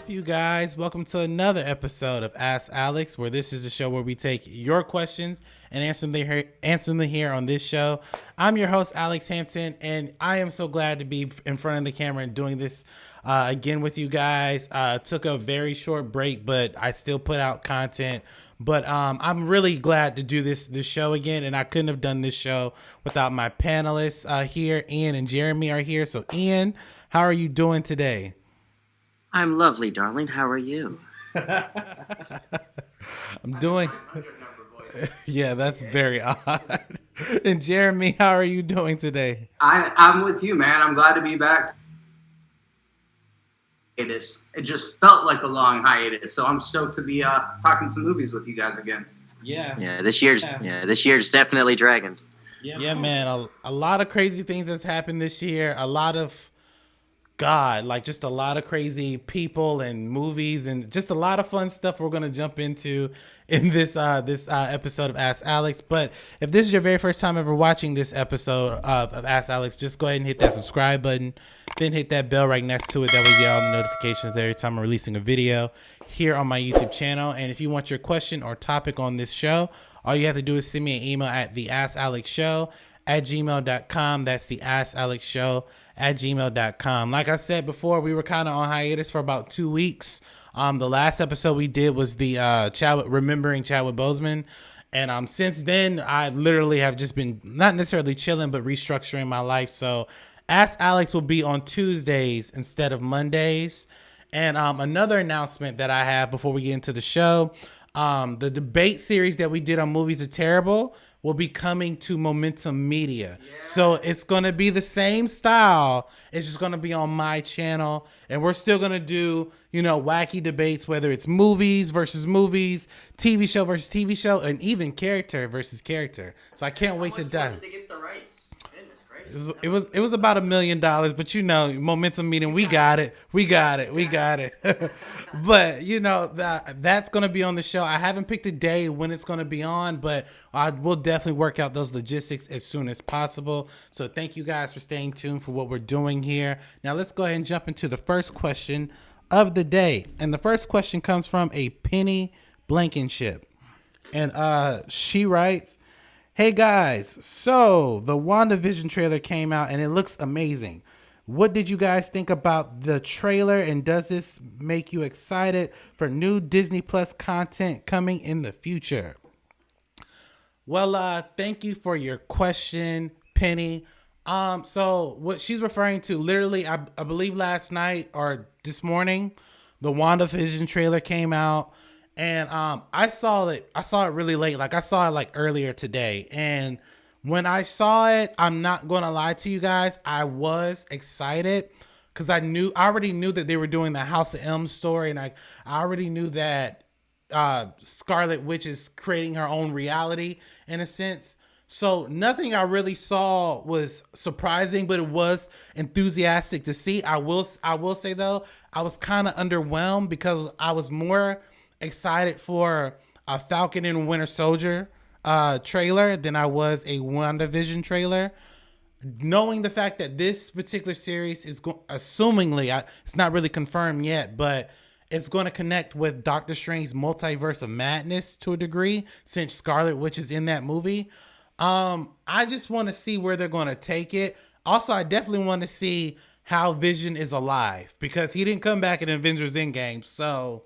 you guys. Welcome to another episode of Ask Alex, where this is the show where we take your questions and answer them here on this show. I'm your host, Alex Hampton, and I am so glad to be in front of the camera and doing this again with you guys. Took a very short break, but I still put out content. But I'm really glad to do this show again, and I couldn't have done this show without my panelists here. Ian and Jeremy are here. So, Ian, how are you doing today? I'm lovely, darling. How are you? I'm doing. Yeah, that's very odd. And Jeremy, how are you doing today? I'm with you, man. I'm glad to be back. It just felt like a long hiatus, so I'm stoked to be talking some movies with you guys again. Yeah. This year's definitely dragging. Yeah, man. A lot of crazy things has happened this year. A lot of just a lot of crazy people and movies and just a lot of fun stuff we're going to jump into in this episode of Ask Alex. But if this is your very first time ever watching this episode of Ask Alex, just go ahead and hit that subscribe button, then hit that bell right next to it. That way you get all the notifications every time I'm releasing a video here on my YouTube channel. And if you want your question or topic on this show, all you have to do is send me an email at theaskalexshow@gmail.com. That's the Ask Alex Show at gmail.com. Like I said before, we were kind of on hiatus for about 2 weeks. The last episode we did was the remembering Chadwick Boseman. And since then, I literally have just been not necessarily chilling, but restructuring my life. So Ask Alex will be on Tuesdays instead of Mondays. And another announcement that I have before we get into the show, the debate series that we did on Movies Are Terrible will be coming to Momentum Media. Yeah. So it's going to be the same style. It's just going to be on my channel. And we're still going to do, wacky debates, whether it's movies versus movies, TV show versus TV show, and even character versus character. So I can't wait to dive. To get the rights? It was about $1 million, but Momentum Meeting, we got it. But that's gonna be on the show. I haven't picked a day when it's gonna be on, but I will definitely work out those logistics as soon as possible. So thank you guys for staying tuned for what we're doing here. Now let's go ahead and jump into the first question of the day, and the first question comes from a Penny Blankenship, and she writes, "Hey guys, so the WandaVision trailer came out and it looks amazing. What did you guys think about the trailer, and does this make you excited for new Disney Plus content coming in the future?" Well, thank you for your question, Penny. So what she's referring to, literally, I believe last night or this morning, the WandaVision trailer came out. And I saw it really late. Like I saw it like earlier today. And when I saw it, I'm not going to lie to you guys, I was excited because I already knew that they were doing the House of M story, and I already knew that Scarlet Witch is creating her own reality in a sense. So nothing I really saw was surprising, but it was enthusiastic to see. I will say though, I was kind of underwhelmed because I was more excited for a Falcon and Winter Soldier trailer than I was a WandaVision trailer, knowing the fact that this particular series is assumingly, it's not really confirmed yet, but it's going to connect with Doctor Strange's Multiverse of Madness to a degree, since Scarlet Witch is in that movie. I just want to see where they're going to take it. Also, I definitely want to see how Vision is alive, because he didn't come back in Avengers Endgame. So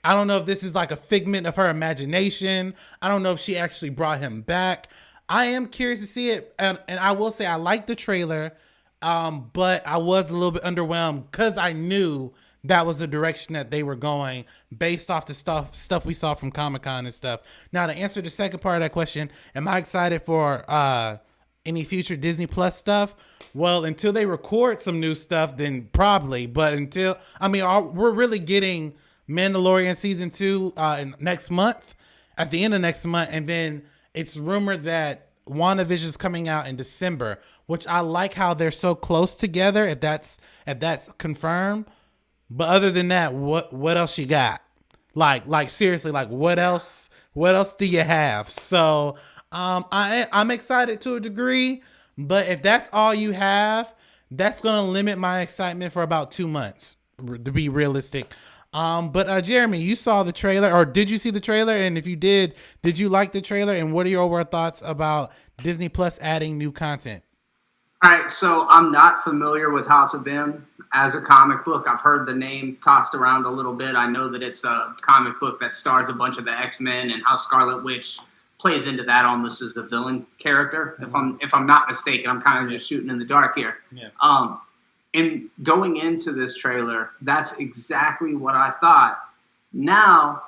I don't know if this is like a figment of her imagination. I don't know if she actually brought him back. I am curious to see it. And I will say I liked the trailer, but I was a little bit underwhelmed because I knew that was the direction that they were going based off the stuff we saw from Comic-Con and stuff. Now, to answer the second part of that question, am I excited for any future Disney Plus stuff? Well, until they record some new stuff, then probably. But we're really getting Mandalorian season 2 next month, at the end of next month, and then it's rumored that WandaVision is coming out in December, which I like how they're so close together. If that's confirmed, but other than that, what else you got? Like seriously, like what else do you have? So I'm excited to a degree, but if that's all you have, that's gonna limit my excitement for about 2 months, to be realistic. But Jeremy, you saw the trailer, or did you see the trailer? And if you did you like the trailer? And what are your overall thoughts about Disney Plus adding new content? All right, so I'm not familiar with House of M as a comic book. I've heard the name tossed around a little bit. I know that it's a comic book that stars a bunch of the X-Men and how Scarlet Witch plays into that almost as the villain character. If I'm not mistaken, I'm kind of just shooting in the dark here. Yeah. And going into this trailer, that's exactly what I thought. Now,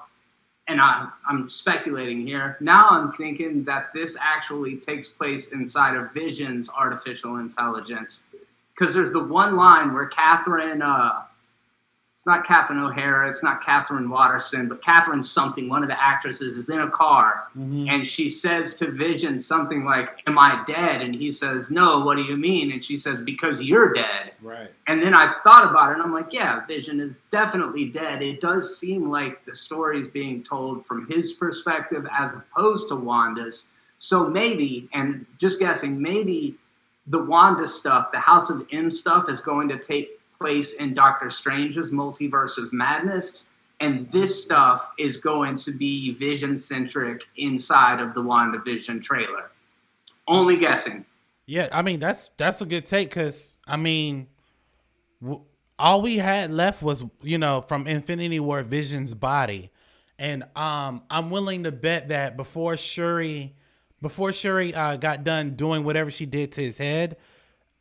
and I'm speculating here, now I'm thinking that this actually takes place inside of Vision's artificial intelligence. Because there's the one line where Catherine, it's not Catherine O'Hara, it's not Catherine Watterson, but Catherine something, one of the actresses, is in a car, and she says to Vision something like, "Am I dead?" And he says, "No, what do you mean?" And she says, "Because you're dead." Right. And then I thought about it, and I'm like, yeah, Vision is definitely dead. It does seem like the story is being told from his perspective as opposed to Wanda's. So maybe, and just guessing, maybe the Wanda stuff, the House of M stuff, is going to take place in Doctor Strange's Multiverse of Madness, and this stuff is going to be Vision-centric inside of the WandaVision trailer. Only guessing. Yeah, I mean that's a good take because all we had left was from Infinity War Vision's body, and I'm willing to bet that before Shuri got done doing whatever she did to his head,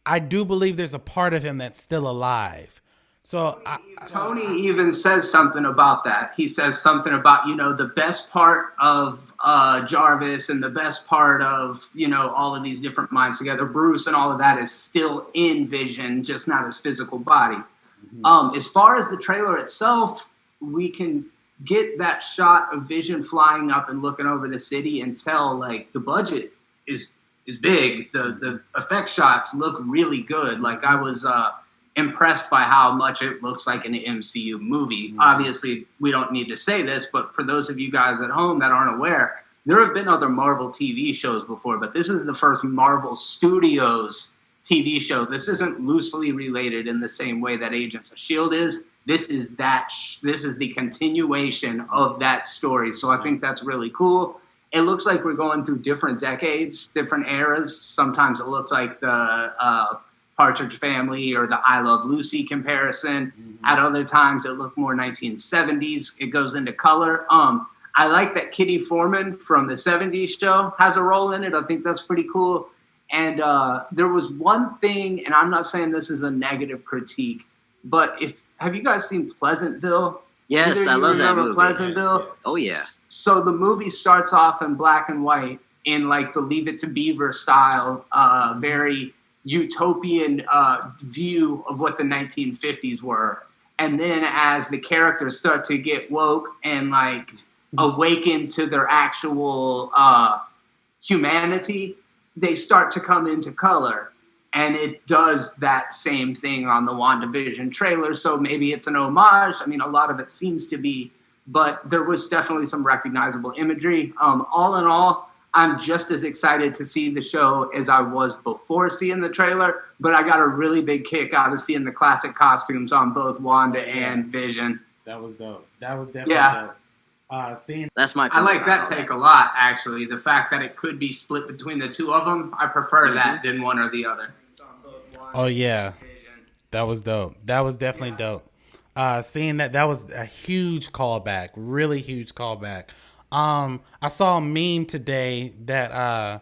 I do believe there's a part of him that's still alive. So Tony even says something about that. He says something about, the best part of Jarvis and the best part of, all of these different minds together, Bruce and all of that is still in Vision, just not his physical body. As far as the trailer itself, we can get that shot of Vision flying up and looking over the city and tell, like, the budget is big. The effect shots look really good. Like, I was impressed by how much it looks like an MCU movie. Obviously, we don't need to say this, but for those of you guys at home that aren't aware, there have been other Marvel TV shows before, but this is the first Marvel Studios TV show. This isn't loosely related in the same way that Agents of S.H.I.E.L.D. is. This is the continuation of that story. So I think that's really cool. It looks like we're going through different decades, different eras. Sometimes it looks like the Partridge Family or the I Love Lucy comparison. At other times, it looked more 1970s. It goes into color. I like that Kitty Foreman from the 70s show has a role in it. I think that's pretty cool. And there was one thing, and I'm not saying this is a negative critique, but have you guys seen Pleasantville? Yes, I love that movie. Pleasantville? Yes. Oh, yeah. So the movie starts off in black and white in like the Leave It to Beaver style, very utopian view of what the 1950s were. And then as the characters start to get woke and like awaken to their actual humanity, they start to come into color. And it does that same thing on the WandaVision trailer. So maybe it's an homage. I mean, a lot of it seems to be, but there was definitely some recognizable imagery. All in all, I'm just as excited to see the show as I was before seeing the trailer, but I got a really big kick out of seeing the classic costumes on both Wanda and Vision. That was dope. That was definitely dope. That's my I like that take a lot, actually. The fact that it could be split between the two of them, I prefer that than one or the other. Oh, yeah. That was dope. That was definitely dope. Seeing that was a huge callback, really huge callback. I saw a meme today that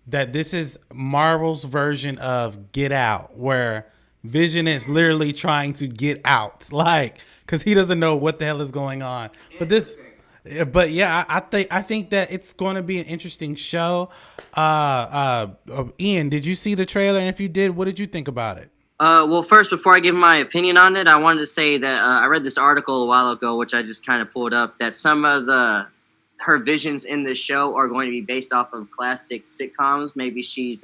this is Marvel's version of Get Out, where Vision is literally trying to get out, like, because he doesn't know what the hell is going on. But yeah, I think that it's going to be an interesting show. Ian, did you see the trailer? And if you did, what did you think about it? Well, first, before I give my opinion on it, I wanted to say that I read this article a while ago, which I just kind of pulled up, that some of her visions in this show are going to be based off of classic sitcoms. Maybe she's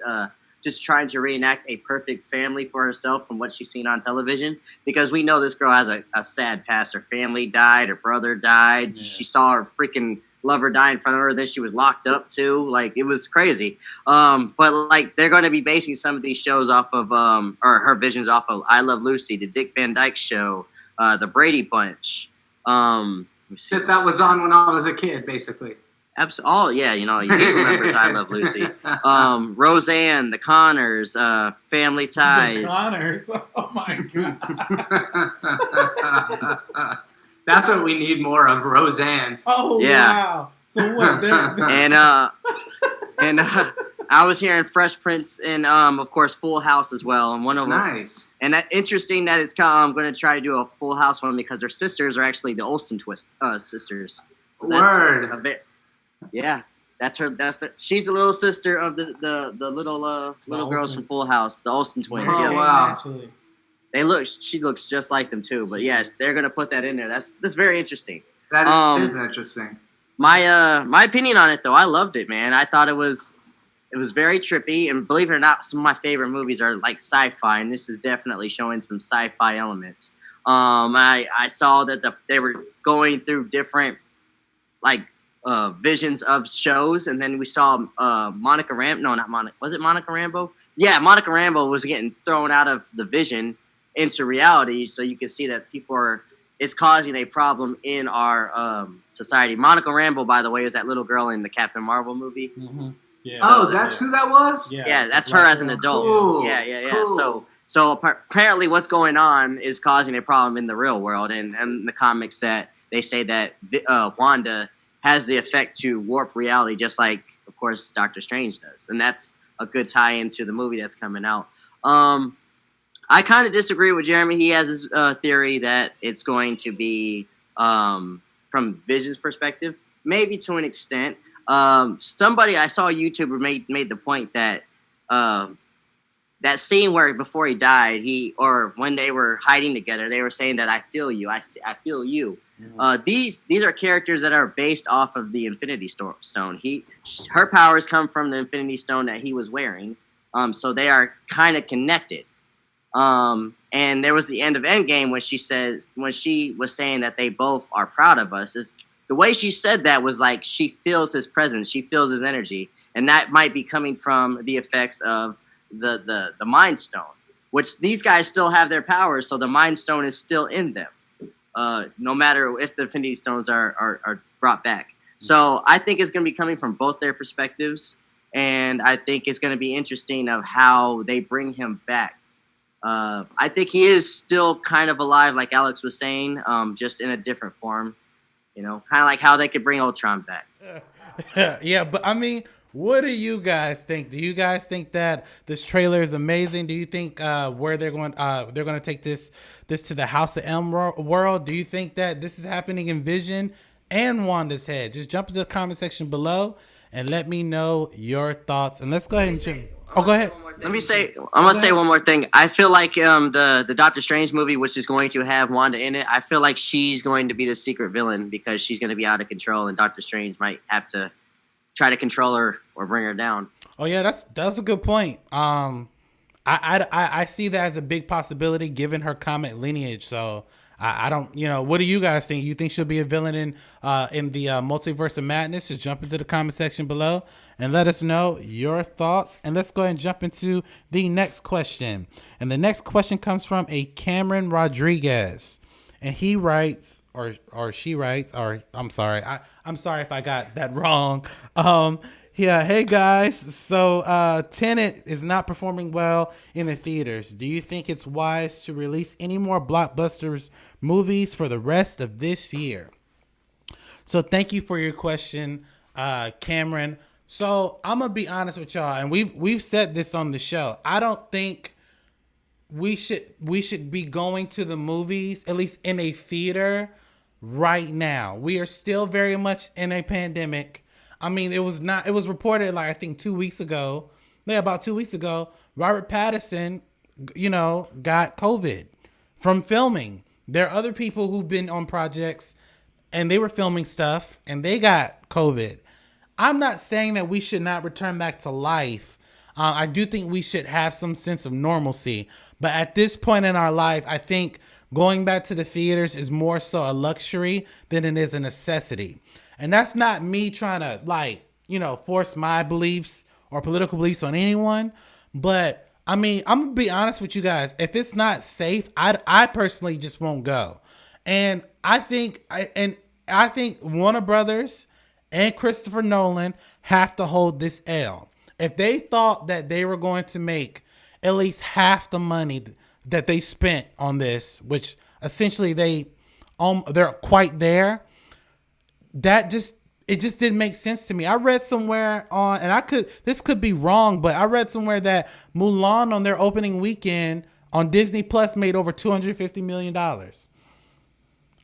just trying to reenact a perfect family for herself from what she's seen on television, because we know this girl has a sad past. Her family died, her brother died. Yeah. She saw her freaking lover die in front of her, then she was locked up too. Like, it was crazy. But like, they're going to be basing some of these shows off of or her visions off of I Love Lucy, the Dick Van Dyke Show, the Brady Bunch, Let me see. That was on when I was a kid, basically. Oh yeah, he remembers I Love Lucy. Roseanne, The Connors, Family Ties. The Connors. Oh my god. That's what we need more of, Roseanne. Oh yeah. Wow. So what? And I was hearing Fresh Prince and of course Full House as well. And one of them. Nice. And that interesting that it's going to try to do a Full House one because their sisters are actually the Olsen sisters. So Word. Yeah, she's the little sister of the little girls from Full House, the Olsen twins. Oh, yeah. Wow. She looks just like them too. But yeah, they're gonna put that in there. That's very interesting. That is interesting. My opinion on it though, I loved it, man. I thought it was very trippy, and believe it or not, some of my favorite movies are like sci-fi, and this is definitely showing some sci-fi elements. I saw that they were going through different visions of shows, and then we saw Monica Rambeau. No, not Monica. Was it Monica Rambeau? Yeah, Monica Rambeau was getting thrown out of the vision into reality, so you can see that it's causing a problem in our society. Monica Rambeau, by the way, is that little girl in the Captain Marvel movie. Mm-hmm. Yeah. Oh, that's who that was? Yeah, that's her as an adult. Cool. Yeah. Cool. So apparently what's going on is causing a problem in the real world, and in the comics that they say that Wanda has the effect to warp reality, just like, of course, Doctor Strange does. And that's a good tie into the movie that's coming out. I kind of disagree with Jeremy. He has his theory that it's going to be, from Vision's perspective, maybe to an extent. Somebody I saw a YouTuber made the point that that scene where before he died, or when they were hiding together, they were saying that I feel you, I feel you. Mm-hmm. These are characters that are based off of the Infinity Stone. Her powers come from the Infinity Stone that he was wearing, so they are kind of connected. And there was the end of Endgame when she was saying that they both are proud of us. The way she said that was like she feels his presence, she feels his energy, and that might be coming from the effects of the Mind Stone, which these guys still have their powers, so the Mind Stone is still in them, no matter if the Infinity Stones are brought back. So I think it's going to be coming from both their perspectives, and I think it's going to be interesting of how they bring him back. I think he is still kind of alive, like Alex was saying, just in a different form. Kind of like how they could bring Ultron back. Yeah, but I mean, what do you guys think? Do you guys think that this trailer is amazing? Do you think where they're going to take this to the House of M world? Do you think that this is happening in Vision and Wanda's head? Just jump into the comment section below and let me know your thoughts. And let's go ahead and jump. Oh, go ahead. I'm gonna say one more thing. I feel like the Doctor Strange movie, which is going to have Wanda in it, I feel like she's going to be the secret villain because she's going to be out of control, and Doctor Strange might have to try to control her or bring her down. Oh yeah, that's a good point. I see that as a big possibility given her comic lineage. So I don't, what do you guys think? You think she'll be a villain in the Multiverse of Madness? Just jump into the comment section below and let us know your thoughts. And let's go ahead and jump into the next question. And the next question comes from a Cameron Rodriguez, and he writes, or she writes, or I'm sorry if I got that wrong. Yeah, hey guys. So Tenet is not performing well in the theaters. Do you think it's wise to release any more blockbusters movies for the rest of this year? So thank you for your question, Cameron. So I'm gonna be honest with y'all, and we've said this on the show. I don't think we should be going to the movies, at least in a theater, right now. We are still very much in a pandemic. I mean, it was reported like, I think 2 weeks ago, about 2 weeks ago, Robert Pattinson, got COVID from filming. There are other people who've been on projects and they were filming stuff and they got COVID. I'm not saying that we should not return back to life. I do think we should have some sense of normalcy. But at this point in our life, I think going back to the theaters is more so a luxury than it is a necessity. And that's not me trying to force my beliefs or political beliefs on anyone. But I mean, I'm gonna be honest with you guys. If it's not safe, I personally just won't go. And I think Warner Brothers and Christopher Nolan have to hold this L. If they thought that they were going to make at least half the money that they spent on this, which essentially they're quite there, it just didn't make sense to me. I read somewhere this could be wrong, but I read somewhere that Mulan on their opening weekend on Disney Plus made over $250 million.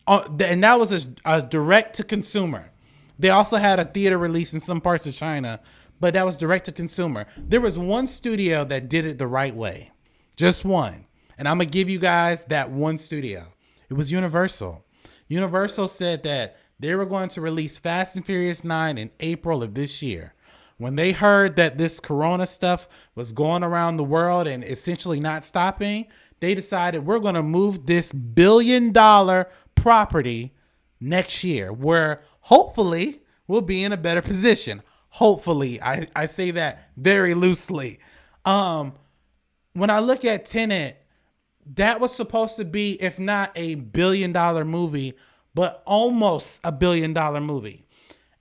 And that was a direct to consumer. They also had a theater release in some parts of China, but that was direct to consumer. There was one studio that did it the right way. Just one. And I'm going to give you guys that one studio. It was Universal. Universal said that they were going to release Fast and Furious 9 in April of this year. When they heard that this Corona stuff was going around the world and essentially not stopping, they decided we're going to move this $1 billion property next year, where hopefully we'll be in a better position. Hopefully, I say that very loosely. When I look at Tenet, that was supposed to be, if not a $1 billion movie, but almost a $1 billion movie.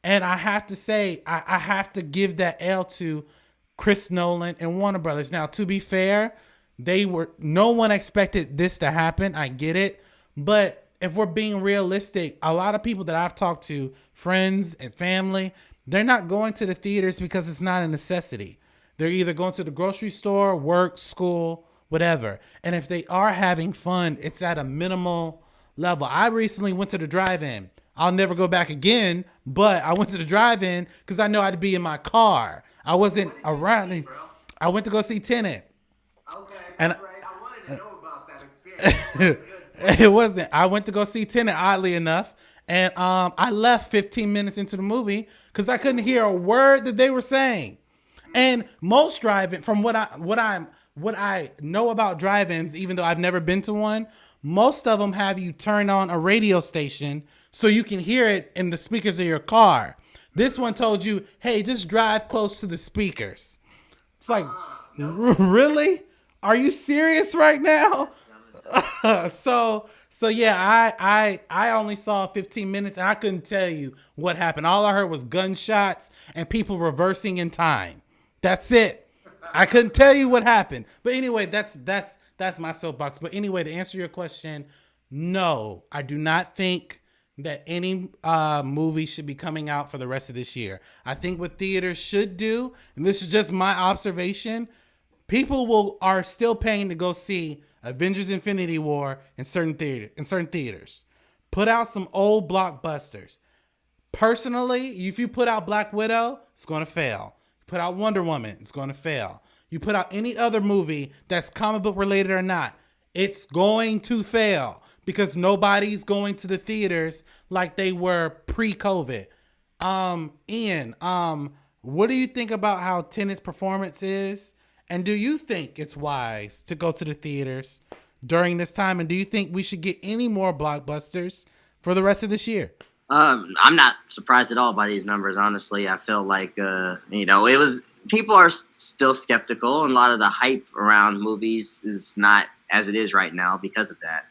And I have to say, I have to give that L to Chris Nolan and Warner Brothers. Now, to be fair, no one expected this to happen. I get it. But if we're being realistic, a lot of people that I've talked to, friends and family, they're not going to the theaters because it's not a necessity. They're either going to the grocery store, work, school, whatever. And if they are having fun, it's at a minimal level. I recently went to the drive-in. I'll never go back again, but I went to the drive-in because I know I'd be in my car. I wasn't around. I went to go see Tenet. Okay, and that's right. I wanted to know about that experience. It wasn't. I went to go see Tenet, oddly enough, and I left 15 minutes into the movie because I couldn't hear a word that they were saying. And most drive-in, from what I know about drive-ins, even though I've never been to one, most of them have you turn on a radio station so you can hear it in the speakers of your car. This one told you, hey, just drive close to the speakers. It's like, really? Are you serious right now? So yeah, I only saw 15 minutes and I couldn't tell you what happened. All I heard was gunshots and people reversing in time. That's it. I couldn't tell you what happened. But anyway, that's my soapbox. But anyway, to answer your question, no, I do not think that any movie should be coming out for the rest of this year. I think what theaters should do, and this is just my observation, people are still paying to go see Avengers Infinity War in certain theaters. Put out some old blockbusters. Personally, if you put out Black Widow, it's going to fail. Put out Wonder Woman, it's going to fail. You put out any other movie that's comic book related or not, it's going to fail because nobody's going to the theaters like they were pre-COVID. Ian, what do you think about how Tenet's performance is? And do you think it's wise to go to the theaters during this time? And do you think we should get any more blockbusters for the rest of this year? I'm not surprised at all by these numbers. Honestly, I feel like people are still skeptical, and a lot of the hype around movies is not as it is right now because of that.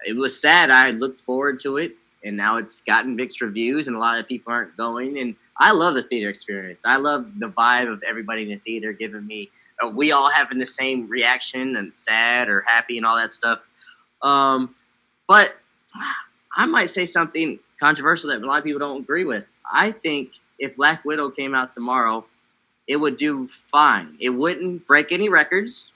It was sad. I looked forward to it, and now it's gotten mixed reviews, and a lot of people aren't going. And I love the theater experience. I love the vibe of everybody in the theater giving me. We all having the same reaction and sad or happy and all that stuff. But I might say something controversial that a lot of people don't agree with. I think if Black Widow came out tomorrow, it would do fine. It wouldn't break any records.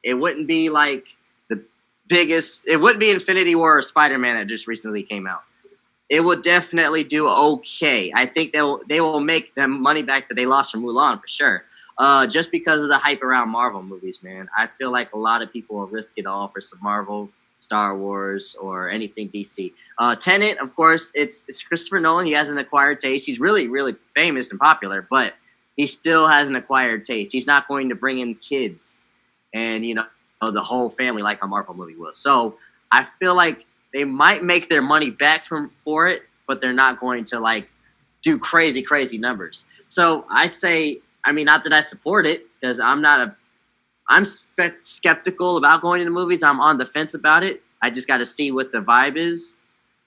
It wouldn't be like the biggest. It wouldn't be Infinity War or Spider-Man that just recently came out. It would definitely do okay. I think they will make the money back that they lost from Mulan for sure. Just because of the hype around Marvel movies, man. I feel like a lot of people will risk it all for some Marvel, Star Wars, or anything DC. Tenet, of course, it's Christopher Nolan. He has an acquired taste. He's really, really famous and popular, but he still has an acquired taste. He's not going to bring in kids and, the whole family like a Marvel movie will. So I feel like they might make their money back for it, but they're not going to, do crazy, crazy numbers. So I'd say, not that I support it, because I'm skeptical about going to the movies. I'm on the fence about it. I just got to see what the vibe is.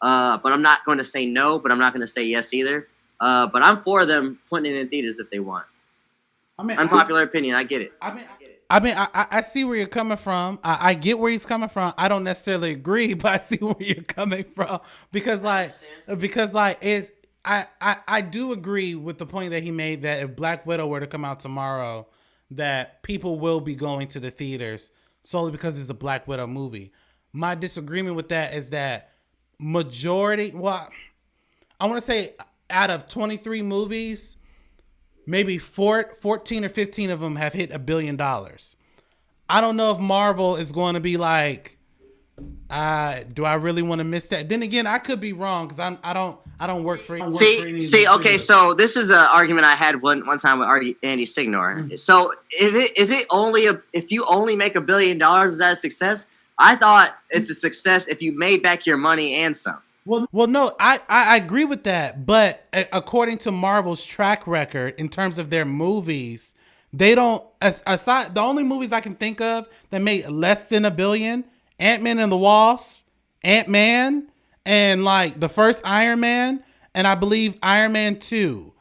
But I'm not going to say no, but I'm not going to say yes either. But I'm for them putting it in theaters if they want. I mean, unpopular opinion. I get it. I see where you're coming from. I get where he's coming from. I don't necessarily agree, but I see where you're coming from because it's. I do agree with the point that he made that if Black Widow were to come out tomorrow, that people will be going to the theaters solely because it's a Black Widow movie. My disagreement with that is that I want to say out of 23 movies, maybe 14 or 15 of them have hit $1 billion. I don't know if Marvel is going to be like, do I really want to miss that? Then again, I could be wrong because I don't work for. Okay. So this is an argument I had one time with Andy Signor. Mm-hmm. So if you only make $1 billion, is that a success? I thought it's a success if you made back your money and some. Well, no, I agree with that, but according to Marvel's track record in terms of their movies, they don't. Aside, the only movies I can think of that made less than $1 billion: Ant-Man and the Wasp, Ant-Man, and like the first Iron Man, and I believe Iron Man 2.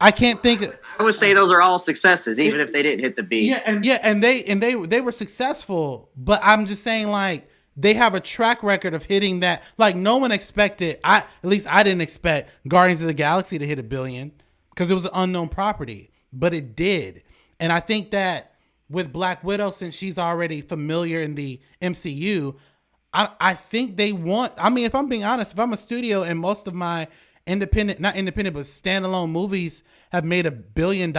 I can't think of. I would say those are all successes, even if they didn't hit the beat. And they were successful, but I'm just saying like. They have a track record of hitting that. Like no one expected. At least I didn't expect Guardians of the Galaxy to hit $1 billion because it was an unknown property, but it did. And I think that with Black Widow, since she's already familiar in the MCU, I think they want. I mean, if I'm being honest, if I'm a studio and most of my not independent, but standalone movies have made $1 billion,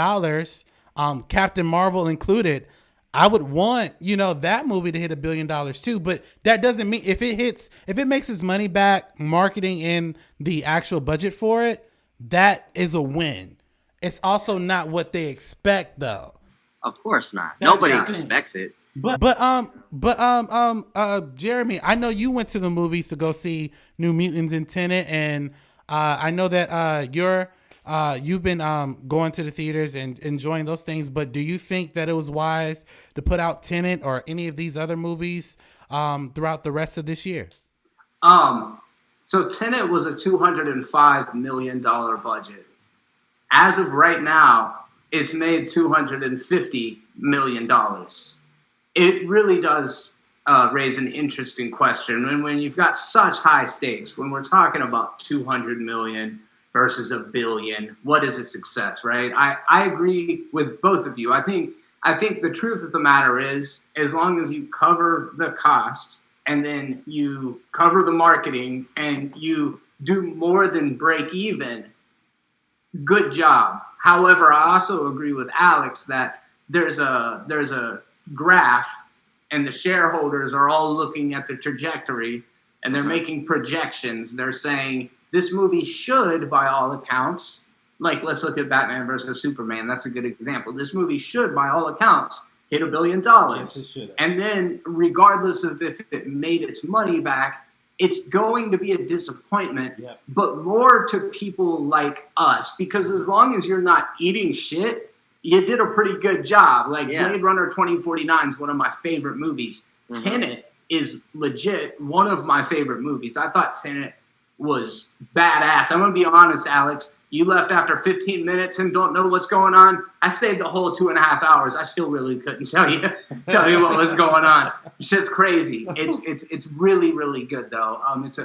Captain Marvel included. I would want, that movie to hit $1 billion too, but that doesn't mean if it makes its money back, marketing and the actual budget for it, that is a win. It's also not what they expect though. Of course not. Nobody expects it. But Jeremy, I know you went to the movies to go see New Mutants and Tenet, and I know that you've been going to the theaters and enjoying those things, but do you think that it was wise to put out Tenet or any of these other movies throughout the rest of this year? So Tenet was a $205 million budget. As of right now, it's made $250 million. It really does raise an interesting question. And when you've got such high stakes, when we're talking about 200 million versus $1 billion, what is a success, right? I agree with both of you. I think the truth of the matter is, as long as you cover the cost and then you cover the marketing and you do more than break even, good job. However, I also agree with Alex that there's a graph and the shareholders are all looking at the trajectory and they're making projections. They're saying, this movie should, by all accounts, like let's look at Batman versus Superman. That's a good example. This movie should, by all accounts, hit $1 billion. Yes, it should. And then regardless of if it made its money back, it's going to be a disappointment, but more to people like us, because as long as you're not eating shit, you did a pretty good job. Like Blade Runner 2049 is one of my favorite movies. Mm-hmm. Tenet is legit one of my favorite movies. I thought Tenet was badass. I'm going to be honest, Alex. You left after 15 minutes and don't know what's going on. I stayed the whole 2.5 hours. I still really couldn't tell you what was going on. Shit's crazy. It's really, really good though.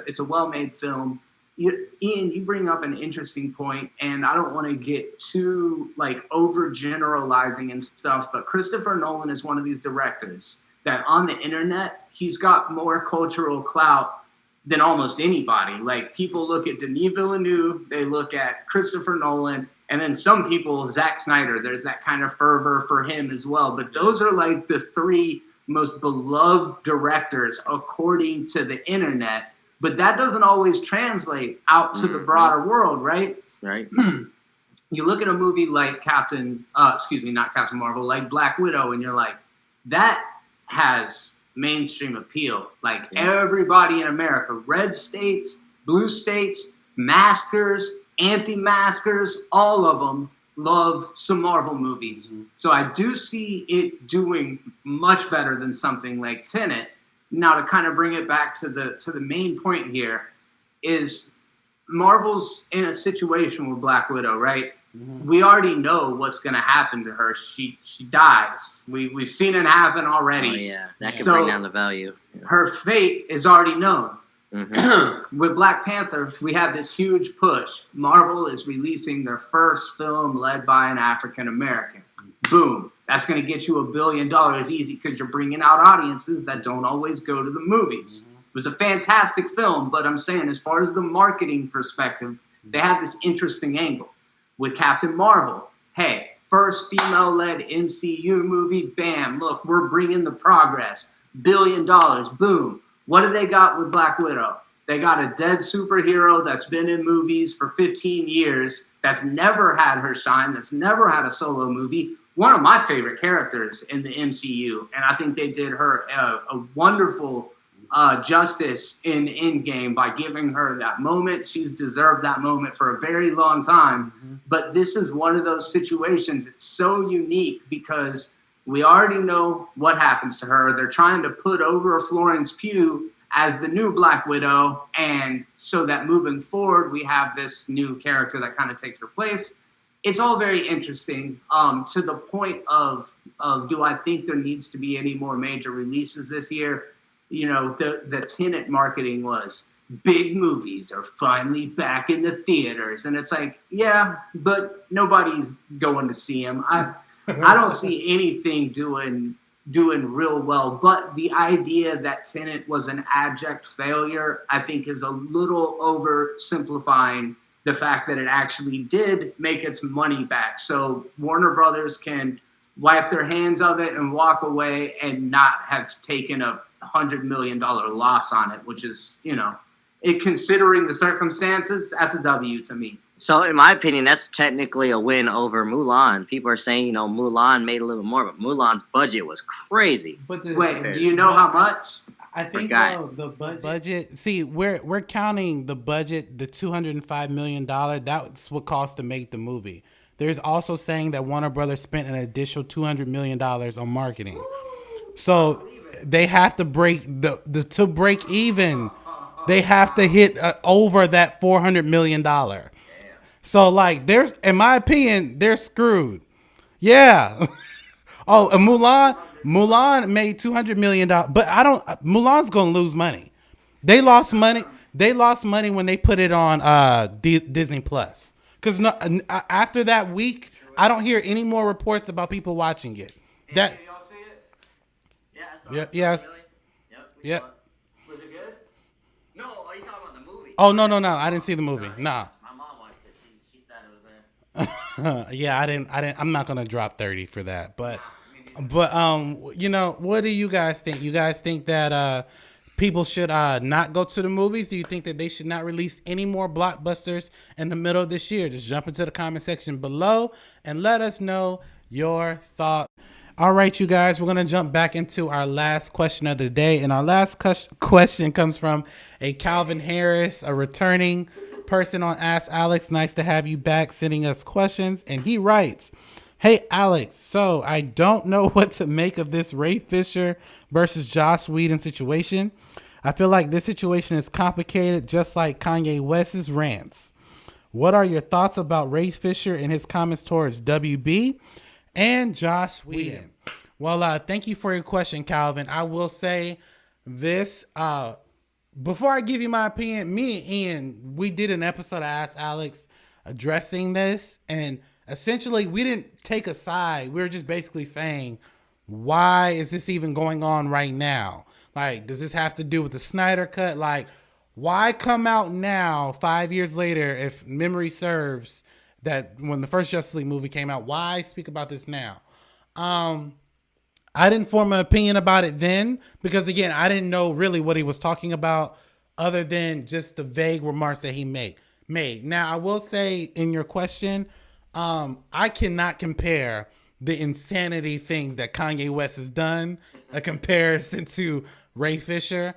It's a well-made film. Ian, you bring up an interesting point, and I don't want to get too overgeneralizing and stuff, but Christopher Nolan is one of these directors that on the internet, he's got more cultural clout than almost anybody. Like, people look at Denis Villeneuve, they look at Christopher Nolan, and then some people, Zack Snyder, there's that kind of fervor for him as well. But those are like the three most beloved directors according to the internet. But that doesn't always translate out to the broader world, right? Right. You look at a movie like not Captain Marvel, like Black Widow, and you're like, that has mainstream appeal. Like everybody in America, red states, blue states, maskers, anti-maskers, all of them love some Marvel movies. Mm-hmm. So I do see it doing much better than something like Tenet. Now, to kind of bring it back to the main point here is Marvel's in a situation with Black Widow, right? Mm-hmm. We already know what's going to happen to her. She dies. We've seen it happen already. Oh, yeah, that could bring down the value. Yeah. Her fate is already known. Mm-hmm. With Black Panther, we have this huge push. Marvel is releasing their first film led by an African American. Boom. That's going to get you $1 billion easy because you're bringing out audiences that don't always go to the movies. Mm-hmm. It was a fantastic film, but I'm saying as far as the marketing perspective, they have this interesting angle. With Captain Marvel, hey, first female-led MCU movie, bam, look, we're bringing the progress. $1 billion, boom. What do they got with Black Widow? They got a dead superhero that's been in movies for 15 years, that's never had her shine, that's never had a solo movie. One of my favorite characters in the MCU, and I think they did her a wonderful justice in Endgame by giving her that moment. She's deserved that moment for a very long time. Mm-hmm. But this is one of those situations. It's so unique because we already know what happens to her. They're trying to put over Florence Pugh as the new Black Widow, and so that moving forward, we have this new character that kind of takes her place. It's all very interesting to the point of do I think there needs to be any more major releases this year? You know, the Tenet marketing was big movies are finally back in the theaters. And it's like, yeah, but nobody's going to see them. I don't see anything doing real well. But the idea that Tenet was an abject failure, I think, is a little oversimplifying the fact that it actually did make its money back. So Warner Brothers can wipe their hands of it and walk away and not have taken a $100 million loss on it, which is, you know, considering the circumstances, that's a W to me. So in my opinion, that's technically a win over Mulan. People are saying, you know, Mulan made a little more, but Mulan's budget was crazy. But wait, do you know how much? I think the budget. See, we're counting the budget, the $205 million. That's what cost to make the movie. There's also saying that Warner Brothers spent an additional $200 million on marketing. So they have to break to break even. They have to hit over that $400 million. So like, in my opinion, they're screwed. Yeah. Oh, and Mulan made $200 million, but Mulan's gonna lose money. They lost money. They lost money when they put it on Disney Plus. Because after that week, I don't hear any more reports about people watching it. Did y'all see it? Yeah, I saw it. Yes. Really? Yep. Was it good? No, are you talking about the movie? Oh, no. I didn't see the movie. Nah. My mom watched it. She said it was in. Yeah, I didn't. I'm not going to drop 30 for that. But, you know, what do you guys think? You guys think that people should not go to the movies? Do you think that they should not release any more blockbusters in the middle of this year? Just jump into the comment section below and let us know your thoughts. All right, you guys, we're going to jump back into our last question of the day. And our last question comes from a Calvin Harris, a returning person on Ask Alex. Nice to have you back sending us questions. And he writes, hey, Alex, so I don't know what to make of this Ray Fisher versus Joss Whedon situation. I feel like this situation is complicated, just like Kanye West's rants. What are your thoughts about Ray Fisher and his comments towards WB and Joss Whedon? Well, thank you for your question, Calvin. I will say this, before I give you my opinion, me and Ian, we did an episode of Ask Alex addressing this, and essentially we didn't take a side. We were just basically saying, why is this even going on right now? Like, does this have to do with the Snyder Cut? Like, why come out now, 5 years later, if memory serves, that when the first Justice League movie came out, why speak about this now? I didn't form an opinion about it then because, again, I didn't know really what he was talking about other than just the vague remarks that he made. Now, I will say in your question, I cannot compare the insanity things that Kanye West has done a comparison to Ray Fisher.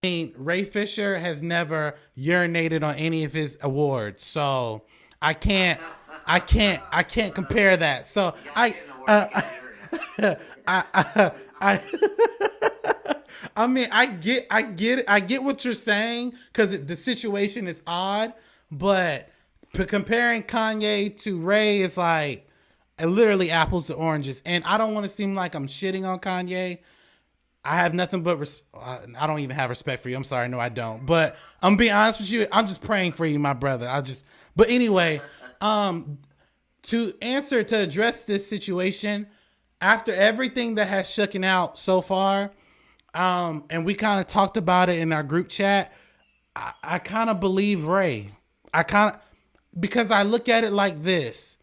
I mean, Ray Fisher has never urinated on any of his awards, so I can't compare that. So I mean, I get what you're saying because the situation is odd, but comparing Kanye to Ray is like literally apples to oranges. And I don't want to seem like I'm shitting on Kanye. I have nothing but I don't even have respect for you. I'm sorry, no, I don't. But I'm being honest with you. I'm just praying for you, my brother. But anyway, to address this situation, after everything that has shooken out so far, and we kind of talked about it in our group chat, I kind of believe Ray. Because I look at it like this.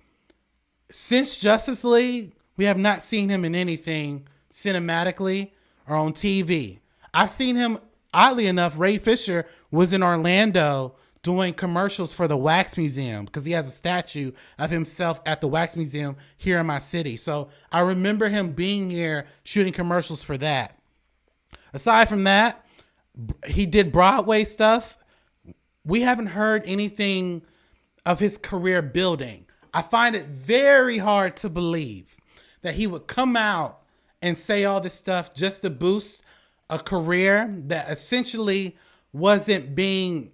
Since Justice League, we have not seen him in anything cinematically or on TV. I've seen him, oddly enough, Ray Fisher was in Orlando doing commercials for the Wax Museum because he has a statue of himself at the Wax Museum here in my city. So I remember him being here shooting commercials for that. Aside from that, he did Broadway stuff. We haven't heard anything of his career building. I find it very hard to believe that he would come out and say all this stuff just to boost a career that essentially didn't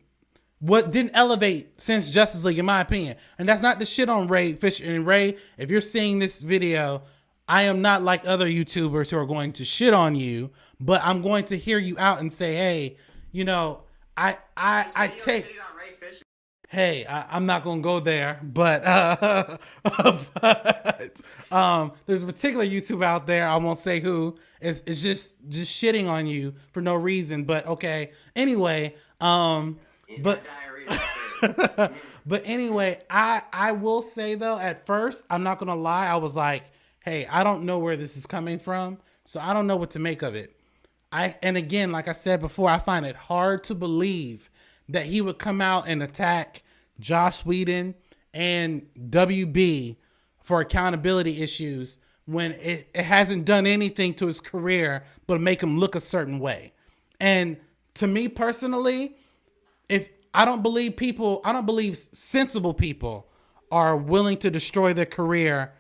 elevate since Justice League, in my opinion. And that's not the shit on Ray Fisher. And Ray, if you're seeing this video, I am not like other YouTubers who are going to shit on you, but I'm going to hear you out and say, hey, you know, Hey, I'm not gonna go there, but there's a particular YouTuber out there, I won't say who, is just shitting on you for no reason. But okay, anyway, but but anyway, I will say though, at first, I'm not gonna lie, I was like, hey, I don't know where this is coming from, so I don't know what to make of it. And again, like I said before, I find it hard to believe that he would come out and attack Joss Whedon and WB for accountability issues when it hasn't done anything to his career but make him look a certain way. And to me personally, I don't believe sensible people are willing to destroy their career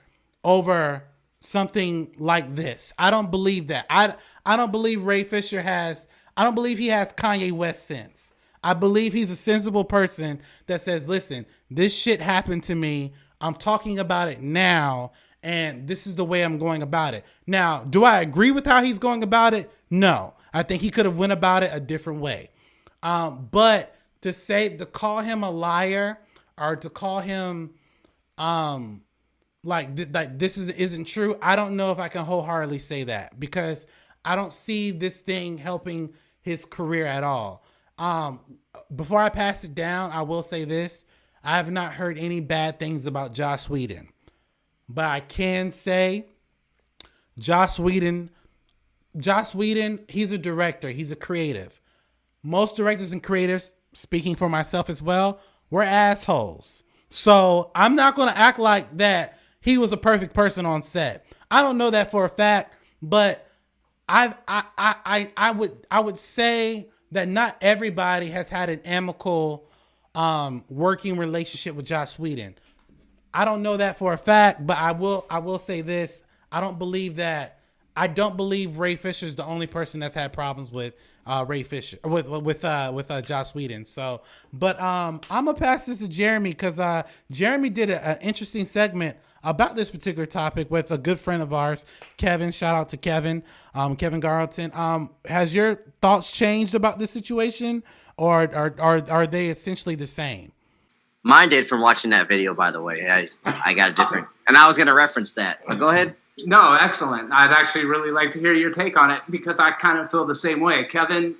over something like this. I don't believe that. I don't believe Ray Fisher I don't believe he has Kanye West sense. I believe he's a sensible person that says, listen, this shit happened to me. I'm talking about it now, and this is the way I'm going about it. Now, do I agree with how he's going about it? No. I think he could have went about it a different way. But to call him a liar or to call him like this isn't true, I don't know if I can wholeheartedly say that because I don't see this thing helping his career at all. Before I pass it down, I will say this. I have not heard any bad things about Joss Whedon. But I can say Joss Whedon, he's a director. He's a creative. Most directors and creators, speaking for myself as well, we're assholes. So I'm not going to act like that he was a perfect person on set. I don't know that for a fact, but I would say that not everybody has had an amicable working relationship with Joss Whedon. I don't know that for a fact, but I will say this. I don't believe Ray Fisher's the only person that's had problems with Ray Fisher with Joss Whedon. So, but I'm gonna pass this to Jeremy because Jeremy did an interesting segment about this particular topic with a good friend of ours, Kevin. Shout out to Kevin, Kevin Garleton. Has your thoughts changed about this situation, or are they essentially the same? Mine did from watching that video, by the way. I got a different, and I was going to reference that. But go ahead. No, excellent. I'd actually really like to hear your take on it because I kind of feel the same way. Kevin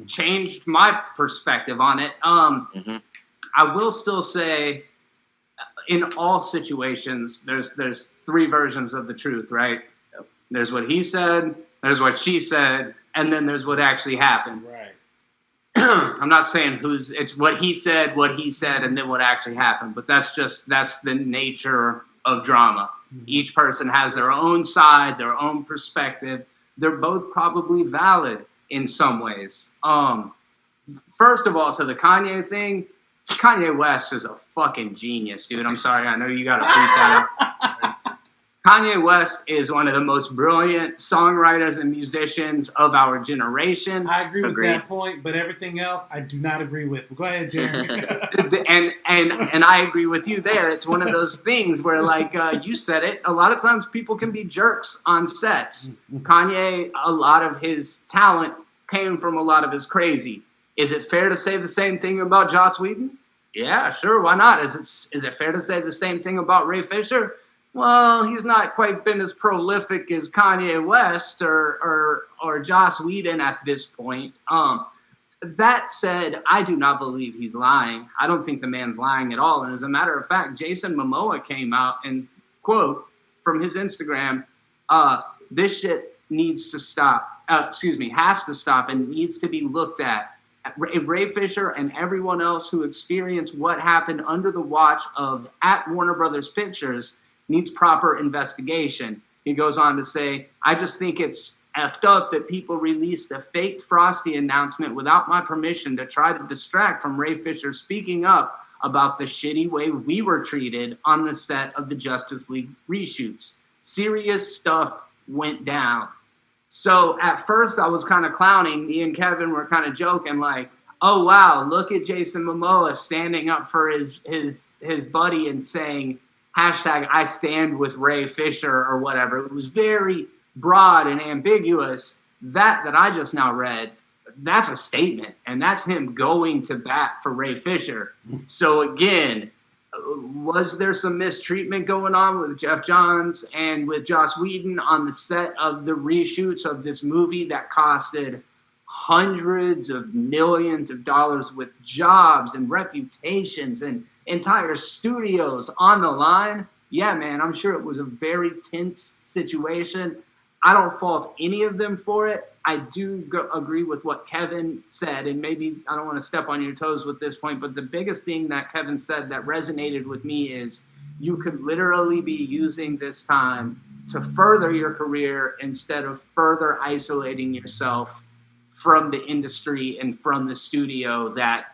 changed my perspective on it. I will still say, in all situations, there's three versions of the truth, right? Yep. There's what he said, there's what she said, and then there's what actually happened. Right. I'm not saying it's what he said, and then what actually happened. But that's the nature of drama. Mm-hmm. Each person has their own side, their own perspective. They're both probably valid in some ways. First of all, to the Kanye thing, Kanye West is a fucking genius, dude. I'm sorry. I know you got to freak that out. Kanye West is one of the most brilliant songwriters and musicians of our generation. I agree with Agreed. that point, but everything else I do not agree with. Go ahead, Jeremy. and I agree with you there. It's one of those things where, like you said it, a lot of times people can be jerks on sets. Kanye, a lot of his talent came from a lot of his crazy. Is it fair to say the same thing about Joss Whedon? Yeah, sure, why not? Is it fair to say the same thing about Ray Fisher? Well, he's not quite been as prolific as Kanye West or Joss Whedon at this point. That said, I do not believe he's lying. I don't think the man's lying at all. And as a matter of fact, Jason Momoa came out and, quote, from his Instagram, this shit needs to stop. Has to stop and needs to be looked at. Ray Fisher and everyone else who experienced what happened under the watch of at Warner Brothers Pictures needs proper investigation. He goes on to say, I just think it's effed up that people released a fake Frosty announcement without my permission to try to distract from Ray Fisher speaking up about the shitty way we were treated on the set of the Justice League reshoots. Serious stuff went down. So at first I was kind of clowning. Me and Kevin were kind of joking like, oh, wow, look at Jason Momoa standing up for his buddy and saying, hashtag I stand with Ray Fisher or whatever. It was very broad and ambiguous. That I just now read, that's a statement. And that's him going to bat for Ray Fisher. So again, was there some mistreatment going on with Jeff Johns and with Joss Whedon on the set of the reshoots of this movie that costed hundreds of millions of dollars with jobs and reputations and entire studios on the line? Yeah, man, I'm sure it was a very tense situation. I don't fault any of them for it. I do agree with what Kevin said, and maybe I don't want to step on your toes with this point, but the biggest thing that Kevin said that resonated with me is you could literally be using this time to further your career instead of further isolating yourself from the industry and from the studio that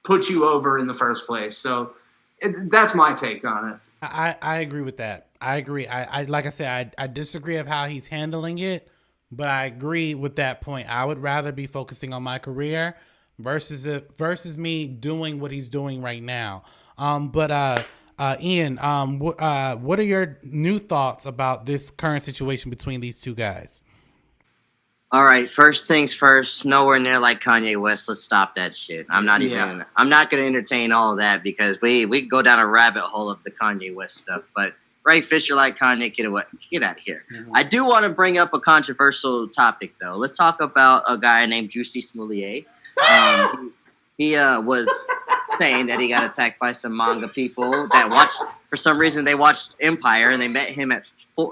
put you over in the first place. So that's my take on it. I agree with that. I agree. I like I said, I disagree of how he's handling it, but I agree with that point. I would rather be focusing on my career versus me doing what he's doing right now. But Ian, what are your new thoughts about this current situation between these two guys? All right, first things first, nowhere near like Kanye West. Let's stop that shit. I'm not going to entertain all of that because we could go down a rabbit hole of the Kanye West stuff. But Ray Fisher like Kanye, get out of here. Mm-hmm. I do want to bring up a controversial topic, though. Let's talk about a guy named Juicy Smoulier. He was saying that he got attacked by some manga people that watched, for some reason, they watched Empire, and they met him at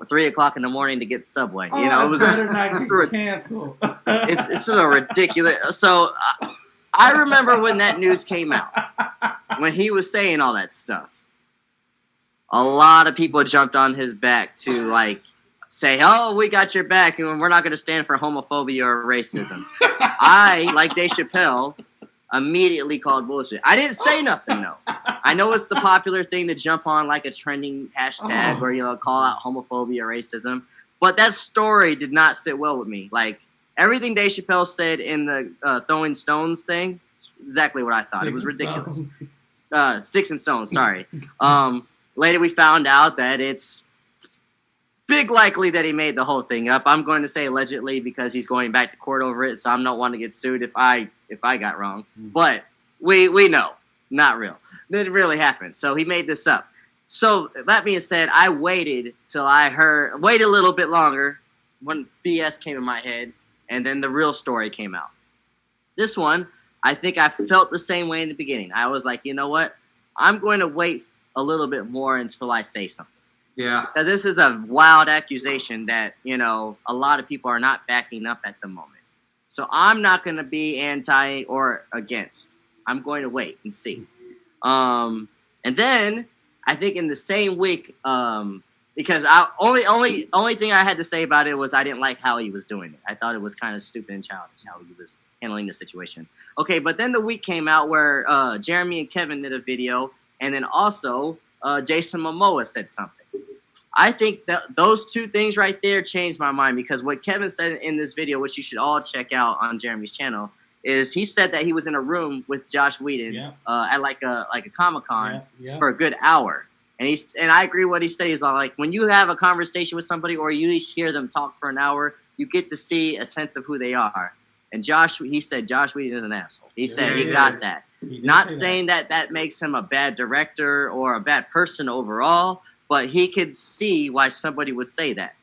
3 o'clock in the morning to get Subway. You know, it was better not get canceled. It's so ridiculous. So I remember when that news came out, when he was saying all that stuff. A lot of people jumped on his back to like say, "Oh, we got your back, and we're not going to stand for homophobia or racism." I, like Dave Chappelle, immediately called bullshit. I didn't say nothing though. I know it's the popular thing to jump on like a trending hashtag or call out homophobia or racism, but that story did not sit well with me. Like everything Dave Chappelle said in the throwing stones thing, exactly what I thought. It was ridiculous. Sticks and stones. Sorry. Later we found out that it's big likely that he made the whole thing up. I'm going to say allegedly because he's going back to court over it, so I'm not one to get sued if I got wrong. But we know, not real. It didn't really happen. So he made this up. So that being said, I waited till wait a little bit longer when BS came in my head, and then the real story came out. This one, I think I felt the same way in the beginning. I was like, you know what? I'm going to wait a little bit more until I say something. Yeah. Because this is a wild accusation that, a lot of people are not backing up at the moment. So I'm not going to be anti or against. I'm going to wait and see. And then I think in the same week, because only thing I had to say about it was I didn't like how he was doing it. I thought it was kind of stupid and childish how he was handling the situation. Okay, but then the week came out where Jeremy and Kevin did a video, and then also Jason Momoa said something. I think that those two things right there changed my mind, because what Kevin said in this video, which you should all check out on Jeremy's channel, is he said that he was in a room with Josh Whedon at like a Comic-Con for a good hour. And I agree with what he says. He's like, when you have a conversation with somebody or you hear them talk for an hour, you get to see a sense of who they are. And he said Josh Whedon is an asshole. He said he got that. Not saying that makes him a bad director or a bad person overall, but he could see why somebody would say that.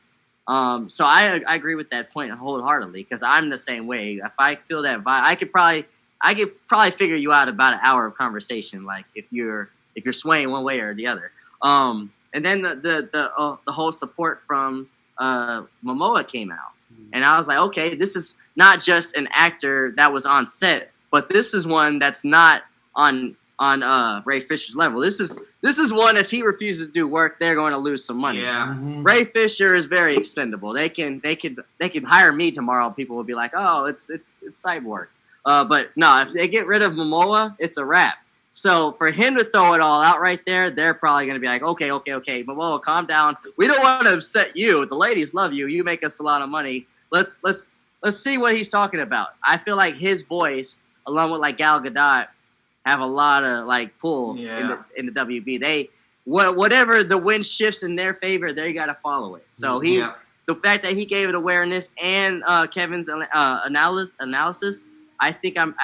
So I agree with that point wholeheartedly, because I'm the same way. If I feel that vibe, I could probably figure you out about an hour of conversation, like if you're swaying one way or the other. And then the whole support from Momoa came out, and I was like, okay, this is not just an actor that was on set, but this is one that's not on Ray Fisher's level. This is one, if he refuses to do work, they're going to lose some money. Yeah. Ray Fisher is very expendable. They can hire me tomorrow. People will be like, oh, it's Cyborg. But no, if they get rid of Momoa, it's a wrap. So for him to throw it all out right there, they're probably going to be like, okay, Momoa, calm down. We don't want to upset you. The ladies love you. You make us a lot of money. Let's see what he's talking about. I feel like his voice, along with like Gal Gadot, have a lot of like pull in the WB. Whatever the wind shifts in their favor, they got to follow it. So the fact that he gave it awareness and Kevin's analysis, I think I'm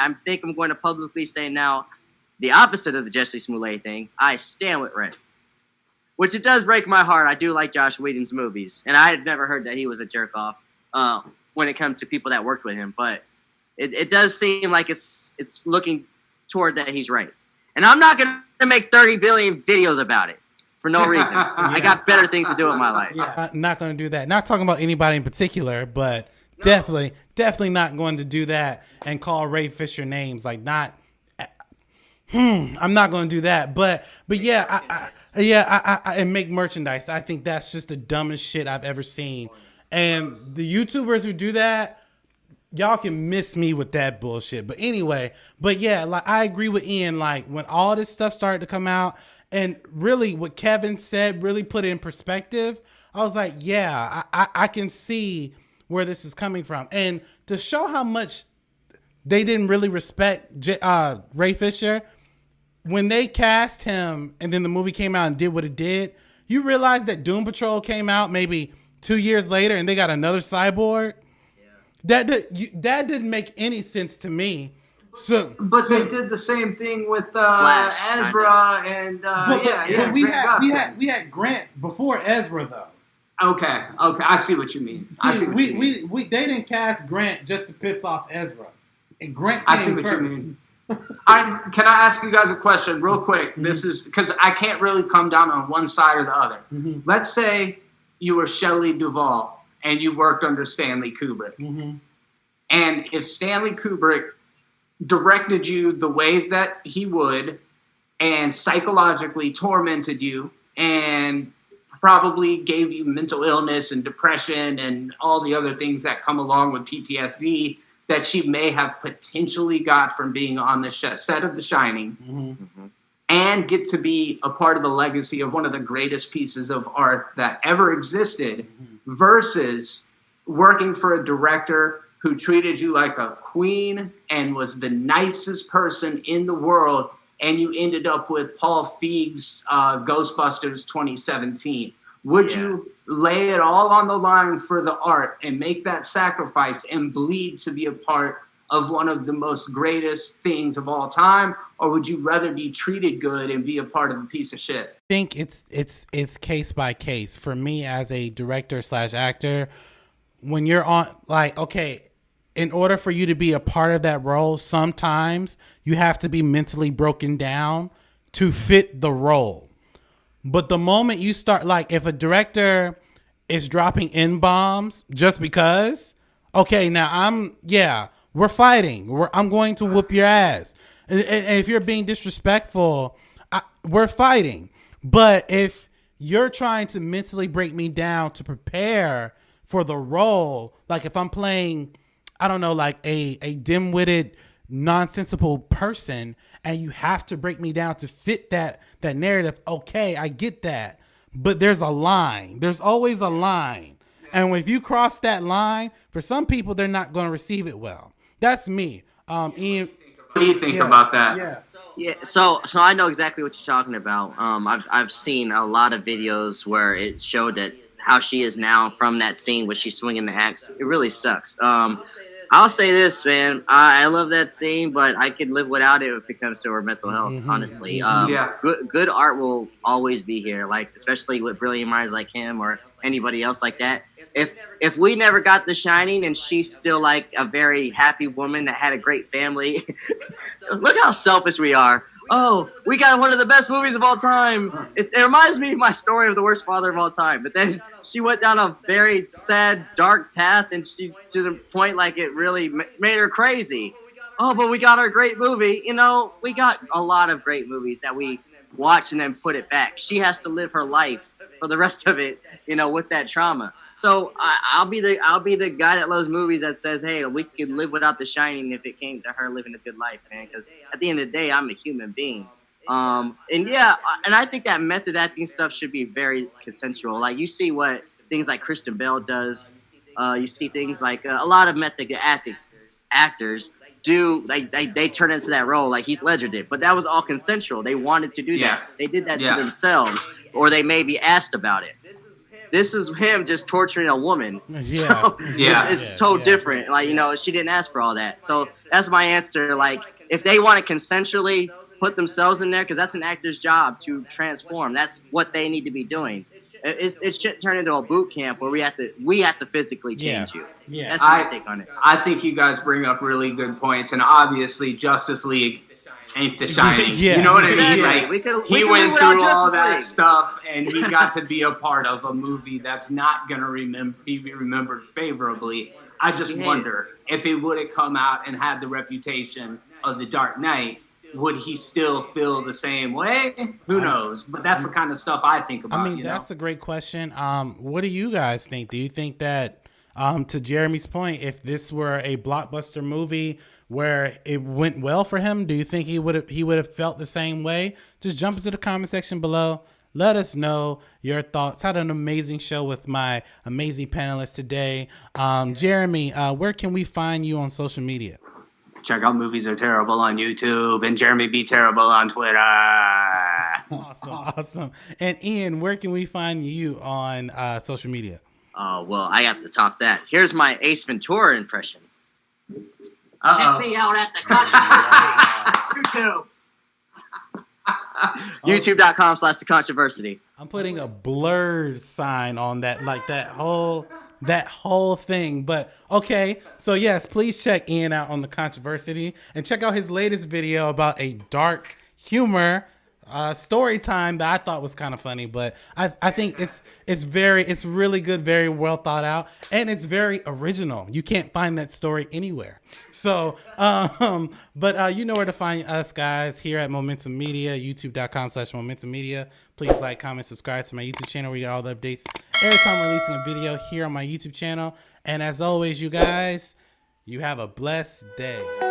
going to publicly say now the opposite of the Jesse Smollett thing. I stand with Ray, which it does break my heart. I do like Josh Whedon's movies, and I had never heard that he was a jerk off when it comes to people that worked with him. But it does seem like it's looking toward that he's right. And I'm not going to make 30 billion videos about it for no reason. I got better things to do in my life. Yeah, not going to do that. Not talking about anybody in particular, but definitely not going to do that and call Ray Fisher names. Like, not. I'm not going to do that. But yeah, and make merchandise. I think that's just the dumbest shit I've ever seen. And the YouTubers who do that, y'all can miss me with that bullshit. But anyway, like I agree with Ian. Like when all this stuff started to come out, and really what Kevin said really put it in perspective, I was like, yeah, I can see where this is coming from. And to show how much they didn't really respect Ray Fisher, when they cast him and then the movie came out and did what it did, you realize that Doom Patrol came out maybe 2 years later and they got another Cyborg. That didn't make any sense to me. But they did the same thing with Ezra and we had Grant before Ezra though. Okay, I see what you mean. We they didn't cast Grant just to piss off Ezra, and Grant came I see what first. you mean. Can I ask you guys a question real quick? Mm-hmm. This is because I can't really come down on one side or the other. Mm-hmm. Let's say you were Shelley Duvall and you worked under Stanley Kubrick. Mm-hmm. And if Stanley Kubrick directed you the way that he would and psychologically tormented you and probably gave you mental illness and depression and all the other things that come along with PTSD that she may have potentially got from being on the set of The Shining, mm-hmm. and get to be a part of the legacy of one of the greatest pieces of art that ever existed, mm-hmm. versus working for a director who treated you like a queen and was the nicest person in the world, and you ended up with Paul Feig's Ghostbusters 2017. Would you lay it all on the line for the art and make that sacrifice and bleed to be a part of one of the most greatest things of all time? Or would you rather be treated good and be a part of a piece of shit? I think it's case by case. For me as a director / actor, when you're on, like, okay, in order for you to be a part of that role, sometimes you have to be mentally broken down to fit the role. But the moment you start, like, if a director is dropping N-bombs just because, okay, now we're fighting. I'm going to whoop your ass. And if you're being disrespectful, we're fighting. But if you're trying to mentally break me down to prepare for the role, like if I'm playing, I don't know, like a dim-witted, nonsensical person, and you have to break me down to fit that narrative, okay, I get that. but there's a line. There's always a line. And if you cross that line, for some people, they're not going to receive it well. That's me. Ian, What do you think about that? Yeah. Yeah, so I know exactly what you're talking about. I've seen a lot of videos where it showed that how she is now from that scene where she's swinging the axe. It really sucks. I'll say this, man. I love that scene, but I could live without it if it comes to her mental health. Honestly, good art will always be here. Like especially with brilliant minds like him or anybody else like that. If we never got The Shining and she's still like a very happy woman that had a great family, look how selfish we are. Oh, we got one of the best movies of all time. It reminds me of my story of the worst father of all time. But then she went down a very sad, dark path, and she to the point like it really made her crazy. Oh, but we got our great movie. You know, we got a lot of great movies that we watch and then put it back. She has to live her life for the rest of it, you know, with that trauma. So I'll be the guy that loves movies that says, hey, we could live without The Shining if it came to her living a good life, man. Because at the end of the day, I'm a human being. And I think that method acting stuff should be very consensual. Like you see what things like Kristen Bell does. You see things like a lot of method actors do. Like they turn into that role like Heath Ledger did. But that was all consensual. They wanted to do that. They did that to themselves, or they may be asked about it. This is him just torturing a woman. So it's so different. Like, you know, she didn't ask for all that. So that's my answer. Like, if they want to consensually put themselves in there, because that's an actor's job to transform. That's what they need to be doing. It shouldn't turn into a boot camp where we have to physically change you. Yeah. That's my take on it. I think you guys bring up really good points, and obviously Justice League ain't The Shining. You know what I mean? Like, he went through all that stuff, and he got to be a part of a movie that's not going to be remembered favorably. I just wonder if it would have come out and had the reputation of The Dark Knight, would he still feel the same way? Who knows? But that's the kind of stuff I think about. I mean, that's a great question. What do you guys think? Do you think that, to Jeremy's point, if this were a blockbuster movie where it went well for him, do you think he would have felt the same way? Just jump into the comment section below. Let us know your thoughts. Had an amazing show with my amazing panelists today. Jeremy, where can we find you on social media? Check out Movies Are Terrible on YouTube and Jeremy Be Terrible on Twitter. Awesome. And Ian, where can we find you on social media? Well, I have to top that. Here's my Ace Ventura impression. Check me out at the Controversy. YouTube. YouTube.com/The Controversy. I'm putting a blurred sign on that, like that whole thing. But okay, so yes, please check Ian out on The Controversy and check out his latest video about a dark humor story time that I thought was kind of funny, but I think it's really good, very well thought out, and it's very original. You can't find that story anywhere. So, but you know where to find us, guys, here at Momentum Media, youtube.com/Momentum Media. Please like, comment, subscribe to my YouTube channel where you get all the updates every time I'm releasing a video here on my YouTube channel. And as always, you guys, you have a blessed day.